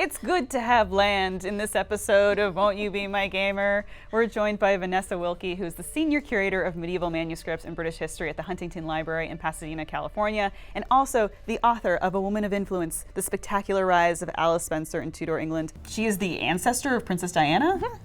It's good to have land in this episode of Won't You Be My Gamer. We're joined by Vanessa Wilkie, who's the Senior Curator of Medieval Manuscripts and British History at the Huntington Library in Pasadena, California, and also the author of A Woman of Influence, The Spectacular Rise of Alice Spencer in Tudor England. She is the ancestor of Princess Diana? Mm-hmm.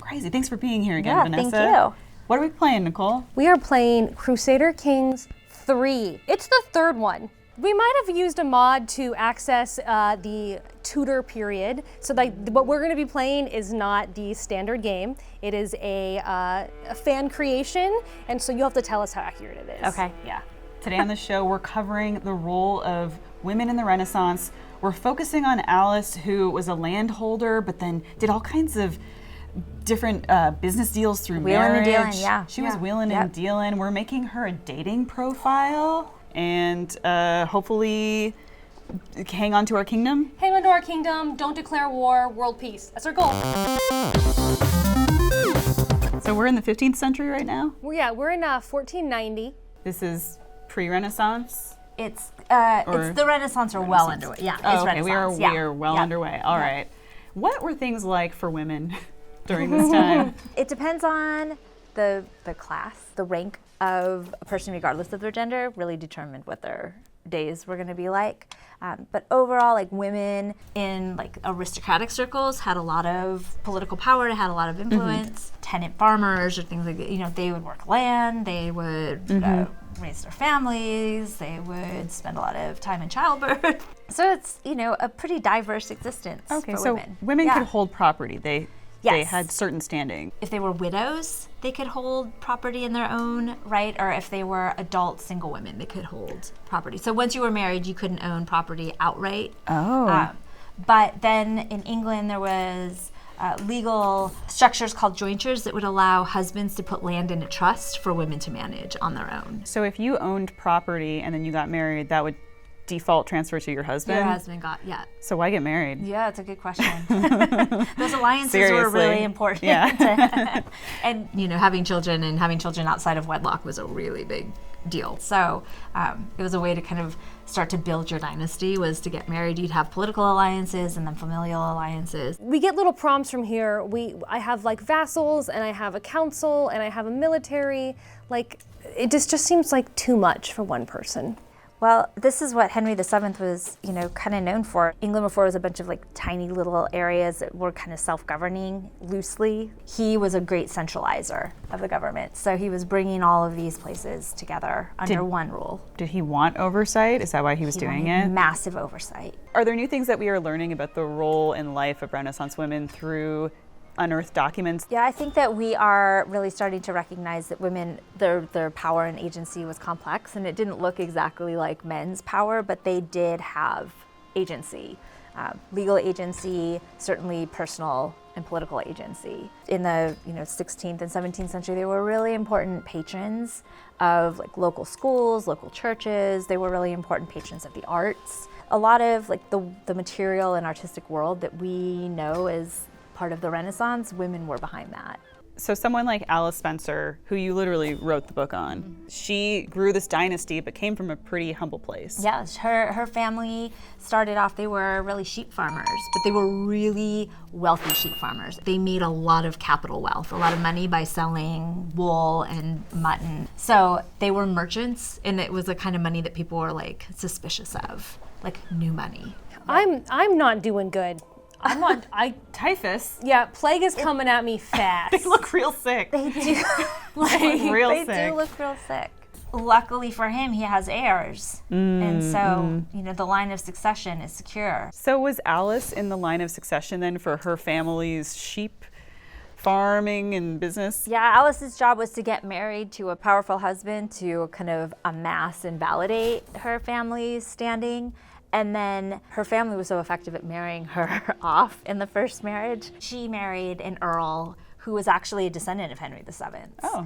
Crazy. Thanks for being here again, Vanessa. Thank you. What are we playing, Nicole? We are playing Crusader Kings 3. It's the third one. We might have used a mod to access the Tudor period. So what we're going to be playing is not the standard game. It is a fan creation, and so you'll have to tell us how accurate it is. Okay. Yeah. Today on the show, we're covering the role of women in the Renaissance. We're focusing on Alice, who was a landholder, but then did all kinds of different business deals through marriage. Wheeling and dealing, yeah. She was wheeling and dealing. We're making her a dating profile. And hopefully hang on to our kingdom. Hang on to our kingdom, don't declare war, world peace. That's our goal. So we're in the 15th century right now? We're in 1490. This is pre-Renaissance? It's the Renaissance or well underway. Yeah, it's okay. Renaissance. We are well underway. All right. What were things like for women during this time? It depends on the class, the rank of a person, regardless of their gender, really determined what their days were going to be like. But overall, like women in like aristocratic circles had a lot of political power, had a lot of influence. Tenant farmers or things like that, you know, they would work land, they would raise their families, they would spend a lot of time in childbirth. So it's, you know, a pretty diverse existence for women. So women could hold property. They had certain standing. If they were widows, they could hold property in their own right, or if they were adult single women, they could hold property. So once you were married, you couldn't own property outright. But then in England, there was legal structures called jointures that would allow husbands to put land in a trust for women to manage on their own. So if you owned property and then you got married, that would default transfer to your husband? Your husband So why get married? Yeah, it's a good question. Those alliances were really important. Yeah. And, you know, having children outside of wedlock was a really big deal. So it was a way to kind of start to build your dynasty, was to get married. You'd have political alliances and then familial alliances. We get little prompts from here. I have like vassals, and I have a council, and I have a military. Like, it just seems like too much for one person. Well, this is what Henry VII was, you know, kind of known for. England before was a bunch of like tiny little areas that were kind of self-governing loosely. He was a great centralizer of the government. So he was bringing all of these places together under one rule. Did he want oversight? Is that why he was doing it? Massive oversight. Are there new things that we are learning about the role and life of Renaissance women through unearthed documents? Yeah, I think that we are really starting to recognize that women, their power and agency was complex, and it didn't look exactly like men's power, but they did have agency, legal agency, certainly personal and political agency. In the 16th and 17th century, they were really important patrons of like local schools, local churches. They were really important patrons of the arts. A lot of like the material and artistic world that we know as part of the Renaissance, women were behind that. So someone like Alice Spencer, who you literally wrote the book on, she grew this dynasty but came from a pretty humble place. Yes, her family started off, they were really sheep farmers, but they were really wealthy sheep farmers. They made a lot of capital wealth, a lot of money by selling wool and mutton. So they were merchants, and it was the kind of money that people were like suspicious of, like new money. I'm not doing good. Typhus? Yeah, plague is coming at me fast. They look real sick. They do. They do look real sick. Luckily for him, he has heirs. And so, the line of succession is secure. So was Alice in the line of succession then for her family's sheep farming and business? Yeah, Alice's job was to get married to a powerful husband to kind of amass and validate her family's standing. And then her family was so effective at marrying her off in the first marriage. She married an earl who was actually a descendant of Henry VII. Oh,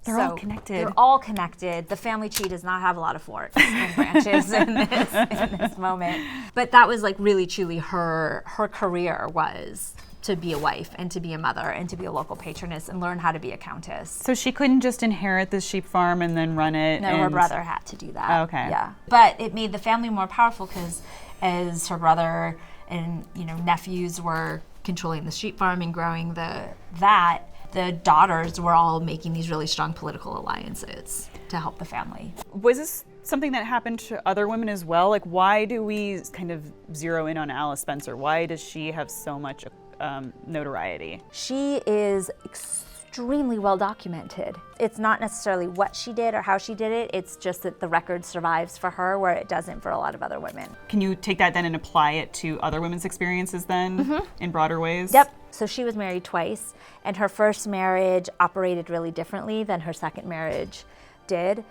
they're all connected. They're all connected. The family tree does not have a lot of forks and branches in this moment. But that was like really truly her career was to be a wife and to be a mother and to be a local patroness and learn how to be a countess. So she couldn't just inherit this sheep farm and then run it? No, her brother had to do that. Oh, okay. Yeah. But it made the family more powerful because as her brother and nephews were controlling the sheep farm and growing that, the daughters were all making these really strong political alliances to help the family. Was this something that happened to other women as well? Like, why do we kind of zero in on Alice Spencer? Why does she have so much notoriety? She is extremely well documented. It's not necessarily what she did or how she did it, it's just that the record survives for her where it doesn't for a lot of other women. Can you take that then and apply it to other women's experiences then in broader ways? Yep. So she was married twice, and her first marriage operated really differently than her second marriage did.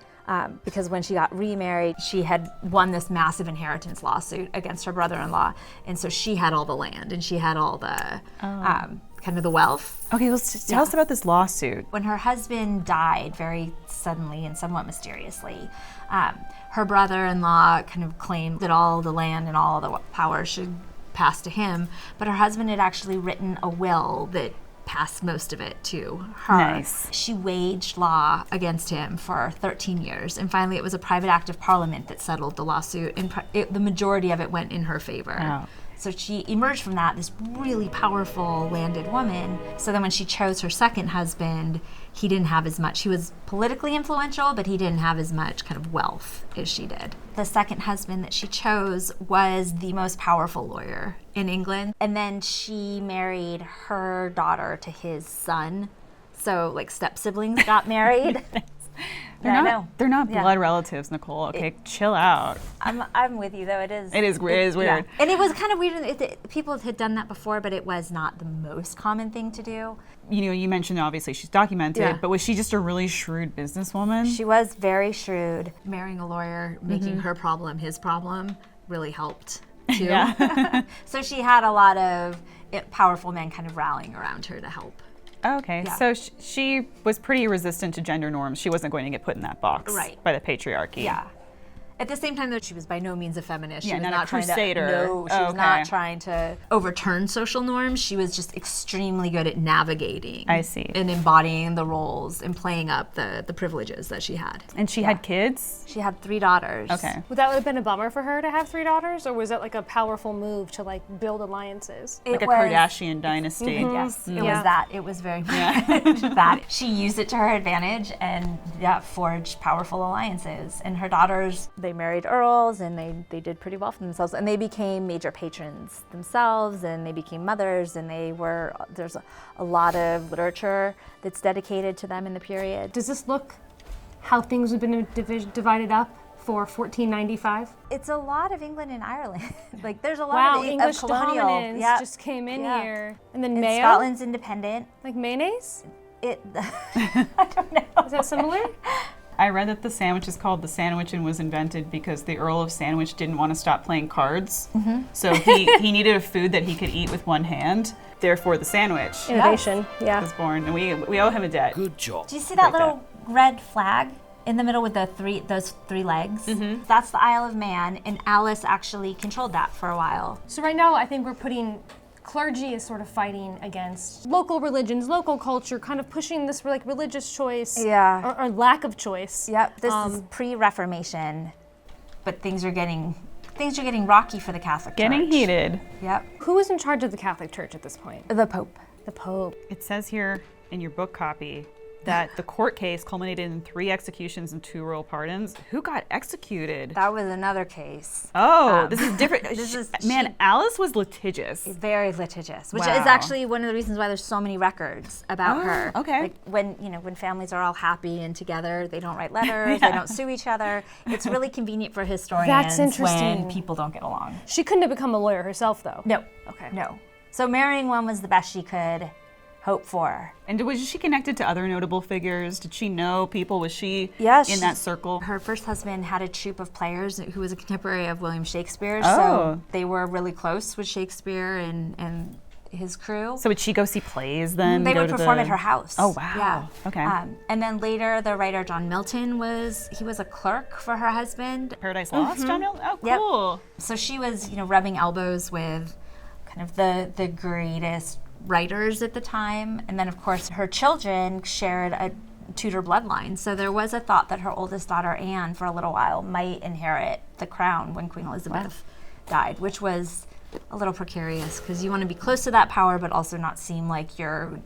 Because when she got remarried, she had won this massive inheritance lawsuit against her brother-in-law, and so she had all the land and she had all the kind of the wealth. Okay, tell us about this lawsuit. When her husband died very suddenly and somewhat mysteriously, her brother-in-law kind of claimed that all the land and all the power should pass to him, but her husband had actually written a will that passed most of it to her. Nice. She waged law against him for 13 years, and finally it was a private act of parliament that settled the lawsuit, and the majority of it went in her favor. Wow. So she emerged from that, this really powerful landed woman. So then when she chose her second husband, he didn't have as much. He was politically influential, but he didn't have as much kind of wealth as she did. The second husband that she chose was the most powerful lawyer in England. And then she married her daughter to his son. So like step siblings got married. They're not Yeah. blood relatives, Nicole. Okay, chill out. I'm with you though. It is It is weird. And it was kind of weird. People had done that before, but it was not the most common thing to do. You mentioned obviously she's documented, Yeah. but was she just a really shrewd businesswoman? She was very shrewd. Marrying a lawyer, making her problem his problem, really helped too. Yeah. So she had a lot of powerful men kind of rallying around her to help. Okay, Yeah. so she was pretty resistant to gender norms. She wasn't going to get put in that box Right. by the patriarchy. Yeah. At the same time, though, she was by no means a feminist. She Yeah, was not a trying crusader. To, no, she Oh, was okay. not trying to overturn social norms. She was just extremely good at navigating. I see. And embodying the roles and playing up the privileges that she had. And she had kids? She had 3 daughters. Okay. Would that have been a bummer for her to have 3 daughters, or was it like a powerful move to like build alliances? Like It a was- Kardashian dynasty. Yes, it Yeah. was that. It was very much that. She used it to her advantage and forged powerful alliances. And her daughters, they married earls and they did pretty well for themselves. And they became major patrons themselves, and they became mothers, and there's a lot of literature that's dedicated to them in the period. Does this look how things have been divided up for 1495? It's a lot of England and Ireland. Like there's a lot Wow, of English colonial. dominance Yeah. just came in Yeah. here. And then And mayo? Scotland's independent. Like mayonnaise? I don't know. Is that similar? I read that the sandwich is called the sandwich and was invented because the Earl of Sandwich didn't want to stop playing cards. So he needed a food that he could eat with one hand. Therefore, the sandwich Innovation, yeah. was born, and we owe him a debt. Good job. Do you see that Break little red flag in the middle with those 3 legs? That's the Isle of Man, and Alice actually controlled that for a while. So right now, I think we're putting clergy is sort of fighting against local religions, local culture, kind of pushing this like religious choice Yeah. or lack of choice. Yep, this is pre-Reformation, but things are getting rocky for the Catholic Getting Church. heated. Yep, Who is in charge of the Catholic Church at this point? the Pope. The Pope. It says here in your book copy that the court case culminated in 3 executions and 2 royal pardons. Who got executed? That was another case. Oh, this is different. Man, Alice was litigious. Very litigious, which Wow. is actually one of the reasons why there's so many records about her. okay. Like when families are all happy and together, they don't write letters, they don't sue each other. It's really convenient for historians That's interesting. when people don't get along. She couldn't have become a lawyer herself, though. No. Okay. No. So marrying one was the best she could hope for. And was she connected to other notable figures? Did she know people? Was she Yes. in that circle? Her first husband had a troupe of players who was a contemporary of William Shakespeare, Oh. so they were really close with Shakespeare and his crew. So would she go see plays then? They Go would to perform the- at her house. Oh, wow. Yeah. Okay. And then later, the writer John Milton was a clerk for her husband. Paradise Lost, John Milton? Oh, Yep. cool. So she was, rubbing elbows with kind of the greatest writers at the time. And then, of course, her children shared a Tudor bloodline. So there was a thought that her oldest daughter, Anne, for a little while, might inherit the crown when Queen Elizabeth died, which was a little precarious because you want to be close to that power, but also not seem like you're,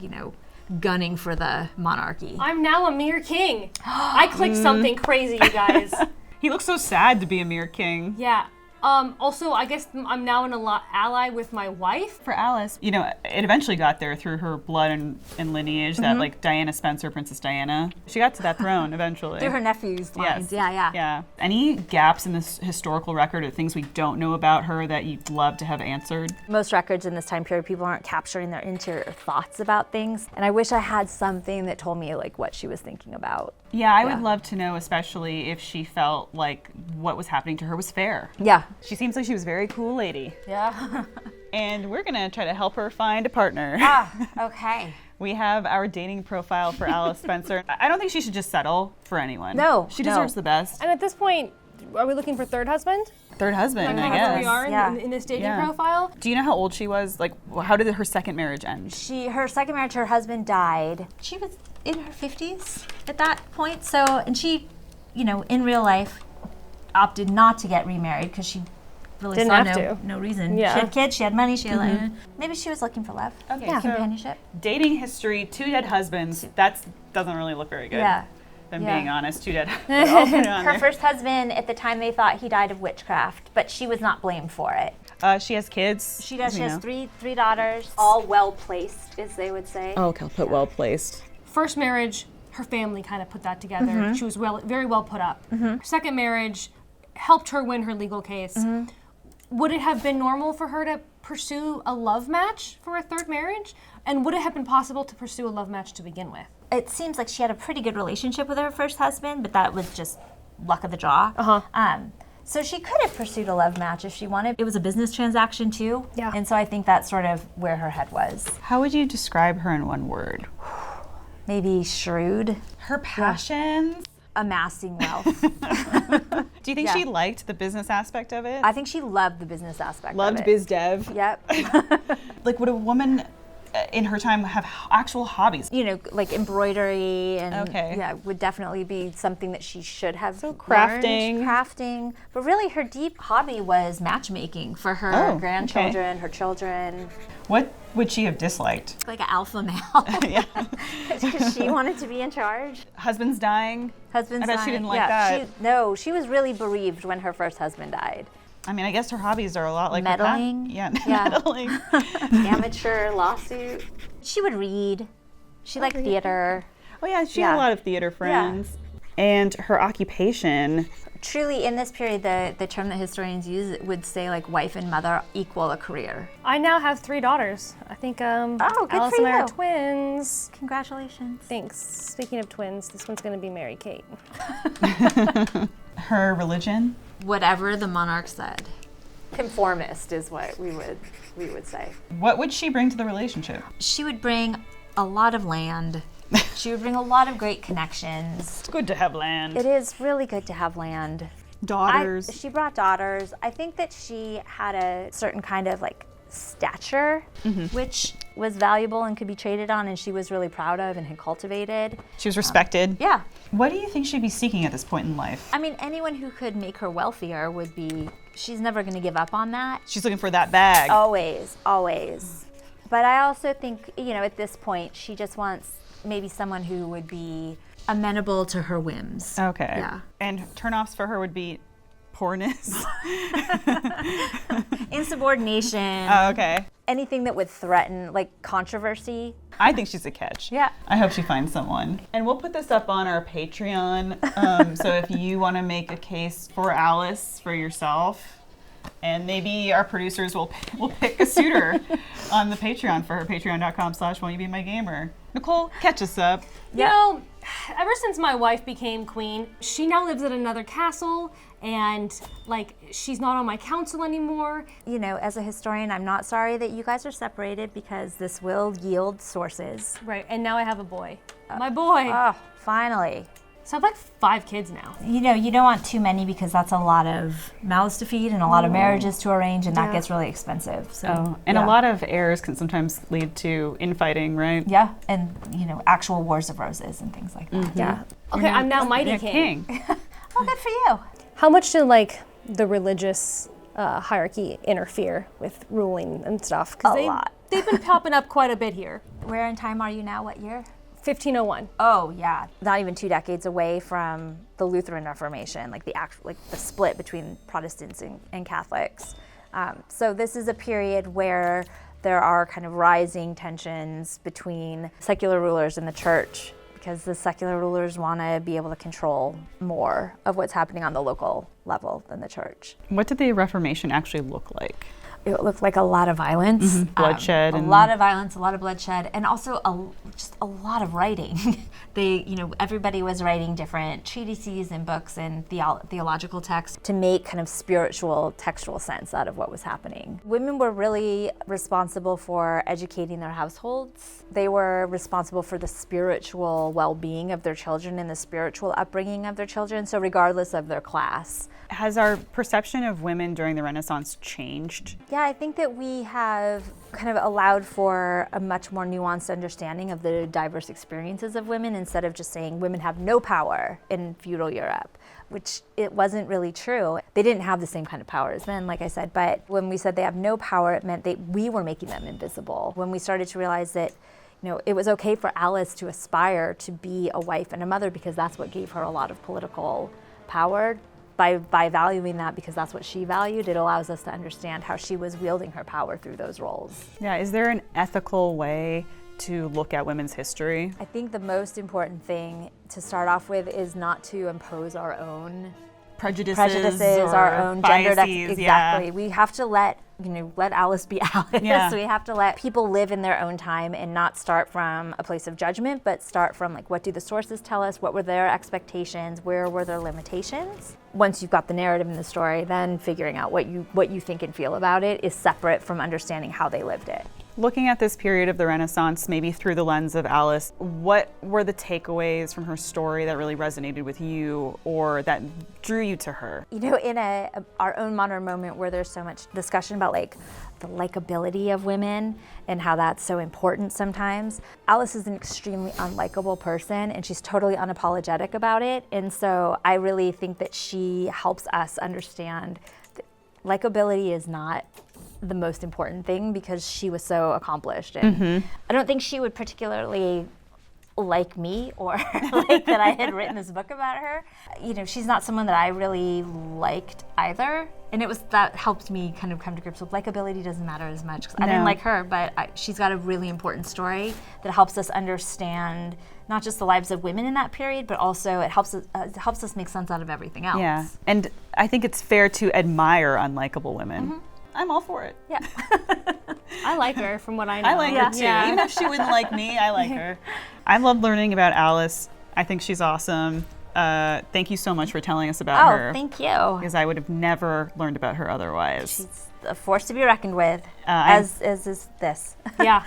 gunning for the monarchy. I'm now a mere king. I clicked something crazy, you guys. He looks so sad to be a mere king. Yeah. Also, I guess I'm now an ally with my wife. For Alice, it eventually got there through her blood and lineage, that like Diana Spencer, Princess Diana. She got to that throne eventually. Through her nephew's lines. Yes. Yeah. Any gaps in this historical record or things we don't know about her that you'd love to have answered? Most records in this time period, people aren't capturing their interior thoughts about things. And I wish I had something that told me like what she was thinking about. Yeah, I would love to know, especially if she felt like what was happening to her was fair. Yeah. She seems like she was a very cool lady. Yeah. And we're gonna try to help her find a partner. Okay. We have our dating profile for Alice Spencer. I don't think she should just settle for anyone. No, She deserves the best. And at this point, are we looking for third husband? Third husband, I That's guess. where we are Yeah. in this dating Yeah. profile. Do you know how old she was? Like, how did her second marriage end? Her second marriage, her husband died. She was in her 50s at that point. So, and she, in real life, opted not to get remarried because she really Didn't saw have to. no reason. Yeah. She had kids, she had money, she had maybe she was looking for love. Okay, Yeah. so Companionship. dating history, 2 dead husbands. That doesn't really look very good. Yeah. If I'm Yeah. being honest, 2 dead. I'll put it on Her there. first husband, at the time, they thought he died of witchcraft, but she was not blamed for it. She has kids. She does. as She we has know. three daughters, all well placed, as they would say. Oh, okay, I'll put well placed. First marriage, her family kind of put that together. She was very well put up. Her second marriage helped her win her legal case. Would it have been normal for her to pursue a love match for a third marriage? And would it have been possible to pursue a love match to begin with? It seems like she had a pretty good relationship with her first husband, but that was just luck of the draw. So she could have pursued a love match if she wanted. It was a business transaction too. Yeah. And so I think that's sort of where her head was. How would you describe her in one word? Maybe shrewd, Her passions. amassing wealth. Do you think Yeah. she liked the business aspect of it? I think she loved the business aspect Loved of it. biz dev. Yep. Like, would a woman in her time have actual hobbies? Like embroidery and Okay. yeah, would definitely be something that she should have learned. crafting. Crafting. But really her deep hobby was matchmaking for her Oh, grandchildren, her children. What would she have disliked? Like an alpha male. Yeah. Because she wanted to be in charge. Husband's dying. Husband's I bet she dying. didn't like yeah, that. she was really bereaved when her first husband died. I mean, I guess her hobbies are a lot like her Meddling. Yeah, Yeah. meddling. Amateur lawsuit. She would read. She liked theater. Oh yeah, she had a Yeah. lot of theater friends. And her occupation. Truly, in this period, the term that historians use would say like wife and mother equal a career. I now have 3 daughters. I think good Alice for and I are you. twins. Congratulations. Thanks. Speaking of twins, this one's going to be Mary Kate. Her religion. Whatever the monarch said. Conformist is what we would say. What would she bring to the relationship? She would bring a lot of land. She would bring a lot of great connections. It's good to have land. It is really good to have land. Daughters. She brought daughters. I think that she had a certain kind of like stature, which was valuable and could be traded on, and she was really proud of and had cultivated. She was respected. Yeah. What do you think she'd be seeking at this point in life? I mean, anyone who could make her wealthier would be, she's never going to give up on that. She's looking for that bag. Always, always. But I also think, at this point, she just wants maybe someone who would be amenable to her whims. Okay. Yeah. And turnoffs for her would be poorness. Insubordination. Oh, okay. Anything that would threaten, like controversy. I think she's a catch. Yeah. I hope she finds someone. And we'll put this up on our Patreon. So if you want to make a case for Alice for yourself, and maybe our producers will pick a suitor on the Patreon for her, patreon.com/won'tyoubemygamer. Nicole, catch us up. You know, ever since my wife became queen, she now lives at another castle, and like she's not on my council anymore. As a historian, I'm not sorry that you guys are separated because this will yield sources. Right, and now I have a boy. My boy. Oh, finally. So I have like 5 kids now. You don't want too many because that's a lot of mouths to feed and a lot of marriages to arrange, and that gets really expensive. So, And a lot of errors can sometimes lead to infighting, right? Yeah, and actual wars of roses and things like that. Yeah. Okay, I'm now mighty You're king. Oh, good for you. How much did like the religious hierarchy interfere with ruling and stuff. A lot. They've been popping up quite a bit here. Where in time are you now? What year? 1501. Oh yeah, not even 2 decades away from the Lutheran Reformation, like the split between Protestants and Catholics. So this is a period where there are kind of rising tensions between secular rulers and the church, because the secular rulers want to be able to control more of what's happening on the local level than the church. What did the Reformation actually look like? It looked like a lot of violence, Bloodshed, a and lot of violence, a lot of bloodshed, and also just a lot of writing. Everybody was writing different treatises and books and theological texts to make kind of spiritual, textual sense out of what was happening. Women were really responsible for educating their households. They were responsible for the spiritual well-being of their children and the spiritual upbringing of their children, so regardless of their class. Has our perception of women during the Renaissance changed? Yeah, I think that we have kind of allowed for a much more nuanced understanding of the diverse experiences of women, instead of just saying women have no power in feudal Europe, which it wasn't really true. They didn't have the same kind of power as men, like I said, but when we said they have no power, it meant that we were making them invisible. When we started to realize that it was okay for Alice to aspire to be a wife and a mother because that's what gave her a lot of political power. By valuing that because that's what she valued, it allows us to understand how she was wielding her power through those roles. Yeah, is there an ethical way to look at women's history? I think the most important thing to start off with is not to impose our own Prejudices, our own gender biases, exactly. yeah. We have to let Alice be Alice. Yeah. We have to let people live in their own time and not start from a place of judgment, but start from what do the sources tell us? What were their expectations? Where were their limitations? Once you've got the narrative in the story, then figuring out what you think and feel about it is separate from understanding how they lived it. Looking at this period of the Renaissance, maybe through the lens of Alice, what were the takeaways from her story that really resonated with you or that drew you to her? In our own modern moment where there's so much discussion about the likability of women and how that's so important sometimes, Alice is an extremely unlikable person and she's totally unapologetic about it. And so I really think that she helps us understand that likability is not the most important thing because she was so accomplished. And I don't think she would particularly like me or like that I had written this book about her. She's not someone that I really liked either. And that helped me kind of come to grips with likability doesn't matter as much because I didn't like her, but she's got a really important story that helps us understand not just the lives of women in that period, but also it helps us make sense out of everything else. Yeah, and I think it's fair to admire unlikable women. I'm all for it. Yeah. I like her from what I know. I like her too. Yeah. Even if she wouldn't like me, I like her. I love learning about Alice. I think she's awesome. Thank you so much for telling us about her. Oh, thank you. Because I would have never learned about her otherwise. She's a force to be reckoned with, as is this. Yeah,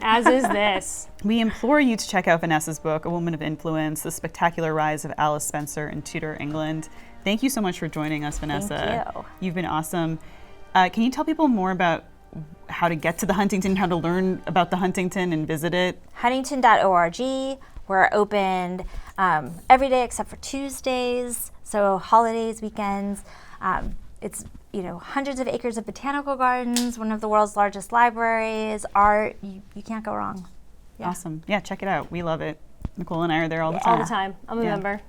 as is this. We implore you to check out Vanessa's book, A Woman of Influence, The Spectacular Rise of Alice Spencer in Tudor England. Thank you so much for joining us, Vanessa. Thank you. You've been awesome. Can you tell people more about how to get to the Huntington, how to learn about the Huntington and visit it? Huntington.org. We're opened every day except for Tuesdays, so holidays, weekends. It's hundreds of acres of botanical gardens, one of the world's largest libraries, art. You can't go wrong. Yeah. Awesome. Yeah, check it out. We love it. Nicole and I are there all the time. All the time. I'm a member.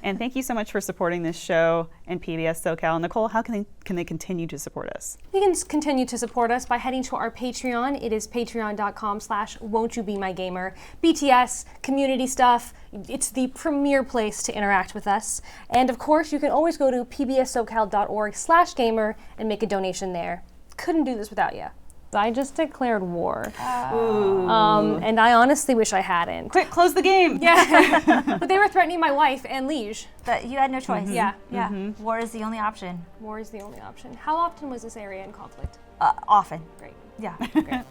And thank you so much for supporting this show and PBS SoCal. Nicole, how can they continue to support us? You can continue to support us by heading to our Patreon. It is patreon.com/won'tyoubemygamer. BTS, community stuff. It's the premier place to interact with us. And of course, you can always go to pbssocal.org/gamer and make a donation there. Couldn't do this without you. I just declared war. And I honestly wish I hadn't. Quick, close the game. Yeah. But they were threatening my wife and Liege. But you had no choice. Yeah. Yeah. War is the only option. War is the only option. How often was this area in conflict? Often. Great. Yeah. Great.